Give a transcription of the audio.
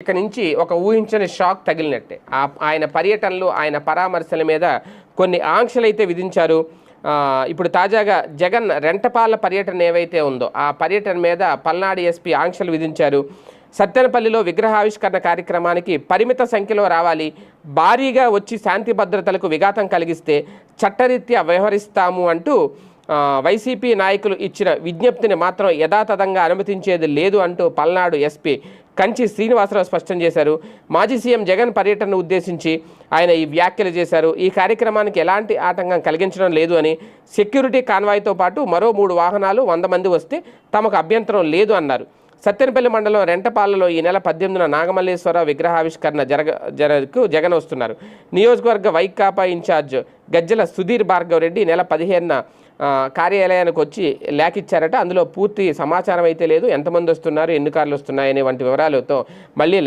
ఇక్కడి నుంచి ఒక ఊహించని షాక్ తగిలినట్టే. ఆయన పర్యటనలు, ఆయన పరామర్శల మీద కొన్ని ఆంక్షలు అయితే విధించారు. ఇప్పుడు తాజాగా జగన్ రెంటపాల పర్యటన ఏవైతే ఉందో ఆ పర్యటన మీద పల్నాడు ఎస్పీ ఆంక్షలు విధించారు. సత్తెనపల్లిలో విగ్రహావిష్కరణ కార్యక్రమానికి పరిమిత సంఖ్యలో రావాలి, భారీగా వచ్చి శాంతి భద్రతలకు విఘాతం కలిగిస్తే చట్టరీత్యా వ్యవహరిస్తాము అంటూ వైసీపీ నాయకులు ఇచ్చిన విజ్ఞప్తిని మాత్రం యథాతథంగా అనుమతించేది లేదు అంటూ పల్నాడు ఎస్పీ కంచి శ్రీనివాసరావు స్పష్టం చేశారు. మాజీ సీఎం జగన్ పర్యటనను ఉద్దేశించి ఆయన ఈ వ్యాఖ్యలు చేశారు. ఈ కార్యక్రమానికి ఎలాంటి ఆటంకం కలిగించడం లేదు అని, సెక్యూరిటీ కాన్వాయ్తో పాటు మరో 3 వాహనాలు 100 మంది వస్తే తమకు అభ్యంతరం లేదు అన్నారు. సత్తెనపల్లి మండలం రెంటపాలలో ఈ నెల 18న నాగమల్లేశ్వర విగ్రహావిష్కరణ జగన్ వస్తున్నారు. నియోజకవర్గ వైకాపా ఇన్ఛార్జ్ గజ్జల సుధీర్ భార్గవ్ రెడ్డి నెల 15న కార్యాలయానికి వచ్చి లేఖిచ్చారట. అందులో పూర్తి సమాచారం అయితే లేదు, ఎంతమంది వస్తున్నారు, ఎన్ని కార్లు వస్తున్నాయి అనే వంటి వివరాలతో మళ్ళీ